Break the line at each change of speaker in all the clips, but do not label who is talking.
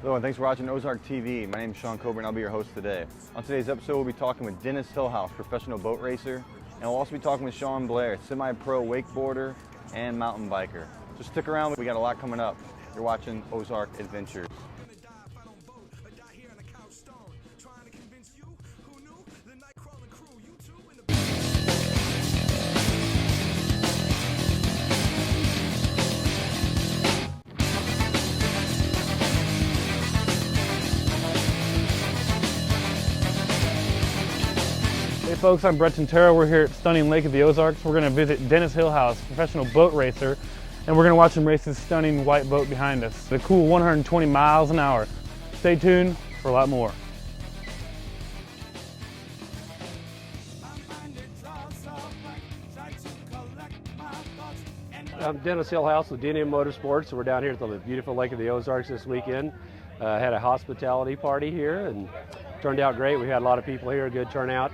Hello and thanks for watching Ozark TV. My name is Shawn Kober and I'll be your host today. On today's episode we'll be talking with Dennis Hillhouse, professional boat racer, and we'll also be talking with Sean Blair, semi-pro wakeboarder and mountain biker. So stick around, we got a lot coming up. You're watching Ozark Adventures.
Hey folks, I'm Brett Tintero. We're here at stunning Lake of the Ozarks. We're going to visit Dennis Hillhouse, professional boat racer, and we're going to watch him race his stunning white boat behind us. The cool 120 miles an hour. Stay tuned for a lot more.
I'm Dennis Hillhouse with D&M Motorsports. We're down here at the beautiful Lake of the Ozarks this weekend. Had a hospitality party here and turned out great. We had a lot of people here, a good turnout,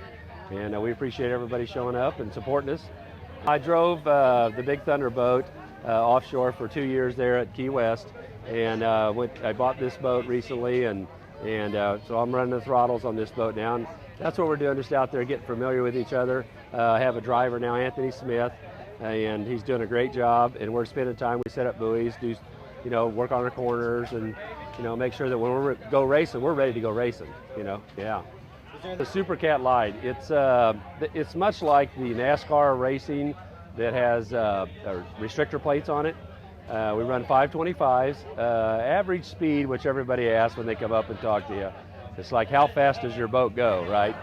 and we appreciate everybody showing up and supporting us. I drove the Big Thunder boat offshore for 2 years there at Key West, and I bought this boat recently, and so I'm running the throttles on this boat now. And that's what we're doing, just out there getting familiar with each other. I have a driver now, Anthony Smith, and he's doing a great job, and we're spending time. We set up buoys, do work on our corners, and make sure that when we go racing, we're ready to go racing. Yeah. The Super Cat Light. It's much like the NASCAR racing that has restrictor plates on it. We run 525s, average speed, which everybody asks when they come up and talk to you. It's like, how fast does your boat go, right?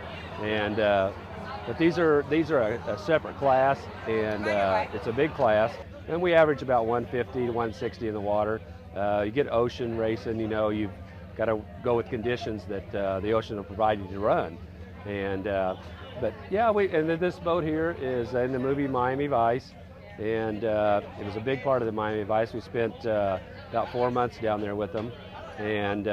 And but these are a separate class, and it's a big class, and we average about 150 to 160 in the water. You get ocean racing, you've got to go with conditions that the ocean will provide you to run. And but yeah, and this boat here is in the movie Miami Vice, and it was a big part of the Miami Vice. We spent about 4 months down there with them, and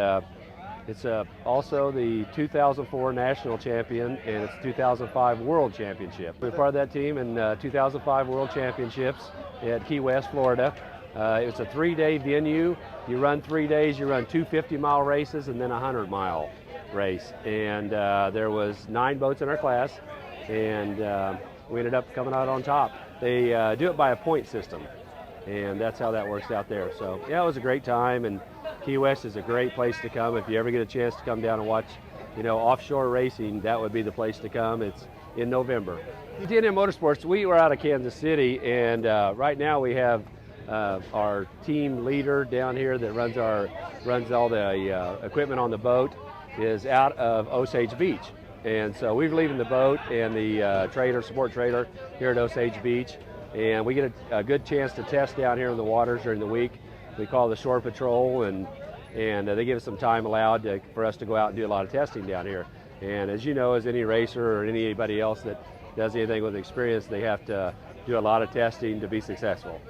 it's also the 2004 national champion, and it's 2005 world championship. We're part of that team in 2005 world championships at Key West, Florida. It's a 3-day venue. You run 3 days, you run 2 50-mile races and then a 100-mile race. And there was 9 boats in our class, and we ended up coming out on top. They do it by a point system, and that's how that works out there. So yeah, it was a great time, and Key West is a great place to come. If you ever get a chance to come down and watch, offshore racing, that would be the place to come. It's in November. D&M Motorsports, we were out of Kansas City, and right now we have our team leader down here that runs all the equipment on the boat is out of Osage Beach, and so we're leaving the boat and the support trailer here at Osage Beach, and we get a good chance to test down here in the waters during the week. We call the shore patrol, and they give us some time allowed for us to go out and do a lot of testing down here. And as you know, as any racer or anybody else that does anything with experience, they have to do a lot of testing to be successful.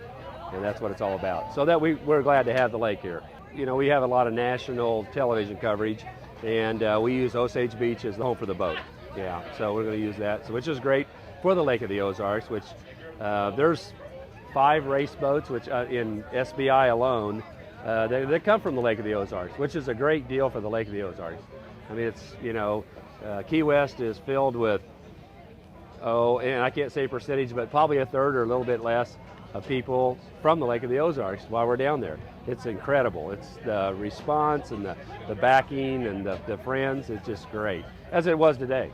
And that's what it's all about. So that we're glad to have the lake here. We have a lot of national television coverage, and we use Osage Beach as the home for the boat. Yeah, so we're going to use that, which is great for the Lake of the Ozarks, which there's 5 race boats, which in SBI alone, they come from the Lake of the Ozarks, which is a great deal for the Lake of the Ozarks. I mean, it's, Key West is filled with, and I can't say percentage, but probably a third or a little bit less of people from the Lake of the Ozarks while we're down there. It's incredible. It's the response and the backing and the friends. It's just great, as it was today.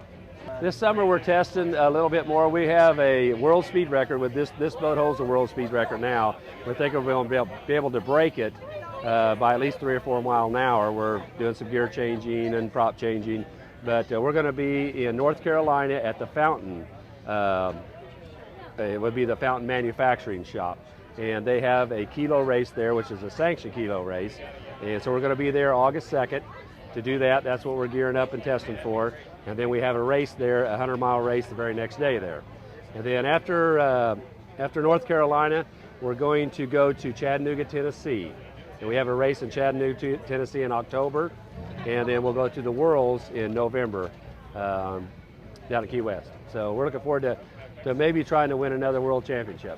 This summer we're testing a little bit more. We have a world speed record with this boat holds a world speed record now. We're thinking we'll be able to break it by at least 3 or 4 miles an hour. We're doing some gear changing and prop changing, but we're going to be in North Carolina at the Fountain. It would be the Fountain Manufacturing Shop, and they have a kilo race there, which is a sanctioned kilo race, and so we're going to be there August 2nd to do that. That's what we're gearing up and testing for, and then we have a race there, a 100-mile race the very next day there. And then after North Carolina, we're going to go to Chattanooga, Tennessee, and we have a race in Chattanooga, Tennessee in October, and then we'll go to the Worlds in November down at Key West. So we're looking forward to maybe trying to win another world championship.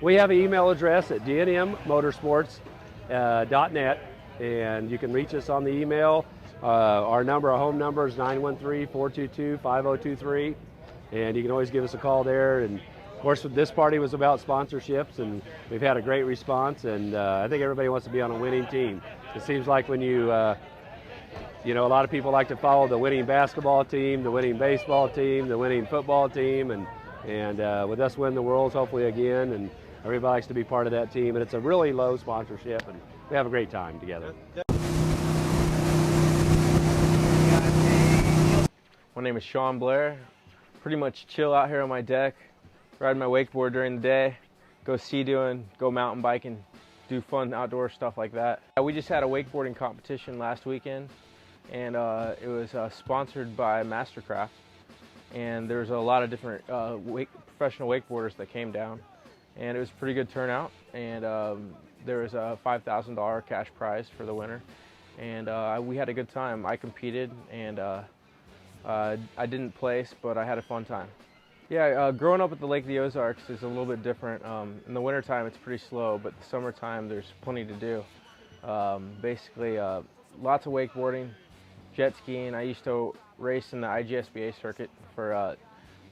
We have an email address at dnmmotorsports.net, and you can reach us on the email. Our home number is 913-422-5023, and you can always give us a call there. And of course, this party was about sponsorships, and we've had a great response, and I think everybody wants to be on a winning team. It seems like when you know, a lot of people like to follow the winning basketball team, the winning baseball team, the winning football team, and with us winning the Worlds hopefully again, and everybody likes to be part of that team, and it's a really low sponsorship, and we have a great time together.
My name is Shawn Blair. Pretty much chill out here on my deck, ride my wakeboard during the day, go sea-doing, go mountain biking, do fun outdoor stuff like that. We just had a wakeboarding competition last weekend, and it was sponsored by Mastercraft, and there's a lot of different professional wakeboarders that came down, and it was a pretty good turnout, and there was a $5,000 cash prize for the winner, and we had a good time. I competed, and I didn't place, but I had a fun time. Yeah, growing up at the Lake of the Ozarks is a little bit different. In the wintertime it's pretty slow, but the summertime there's plenty to do. Basically, lots of wakeboarding, jet skiing. I used to race in the IGSBA circuit for a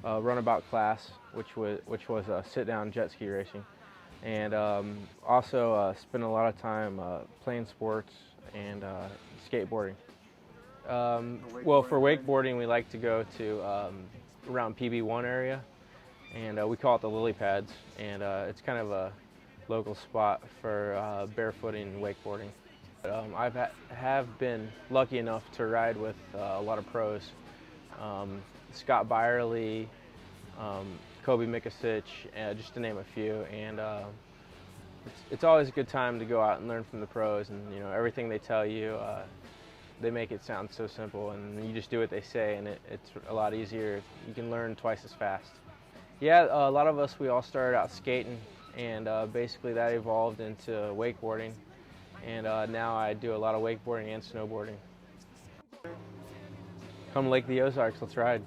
runabout class, which was sit-down jet ski racing, and also spent a lot of time playing sports and skateboarding. Well, for wakeboarding, we like to go to around PB1 area, and we call it the lily pads, and it's kind of a local spot for barefooting wakeboarding. Have been lucky enough to ride with a lot of pros, Scott Byerly, Kobe Mikasic, just to name a few, and it's always a good time to go out and learn from the pros, and you know, everything they tell you, they make it sound so simple, and you just do what they say, and it's a lot easier. You can learn twice as fast. Yeah, a lot of us, we all started out skating, and basically that evolved into wakeboarding, and now I do a lot of wakeboarding and snowboarding. Come Lake of the Ozarks, let's ride.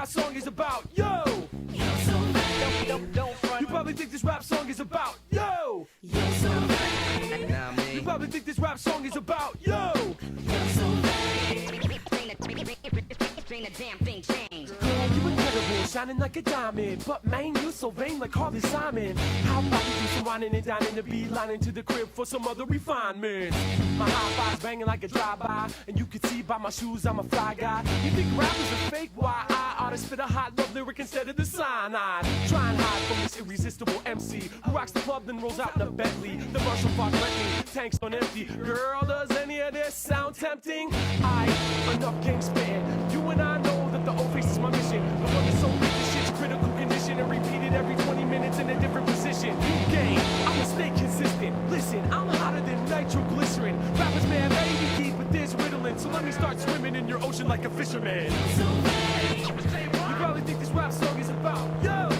Song is about yo. You probably think this rap song is about yo. You probably think this rap song is about yo. Girl, you incredible, shining like a diamond. But man, you so vain like Harvey Simon. How about you do some whining and dining to be lining to the crib for some other refinement? My high five's banging like a drive-by, and you can see by my shoes I'm a fly guy. You think rap is a fake? Why I ought to spit a hot love lyric instead of the cyanide. Try and hide from this irresistible MC who rocks the club then rolls out in a Bentley. The Marshall Park Bentley, tanks on empty. Girl, does any of this sound tempting? Enough game spitting. You and I know that the old face is my mission. The one that's so weak, this shit's critical condition, and repeat it every 20 minutes in a different position. You game, I'ma stay consistent. Listen, I'm hotter than nitroglycerin. Rappers man, baby deep, but there's riddling. So let me start swimming in your ocean like a fisherman. You probably think this rap song is about yo.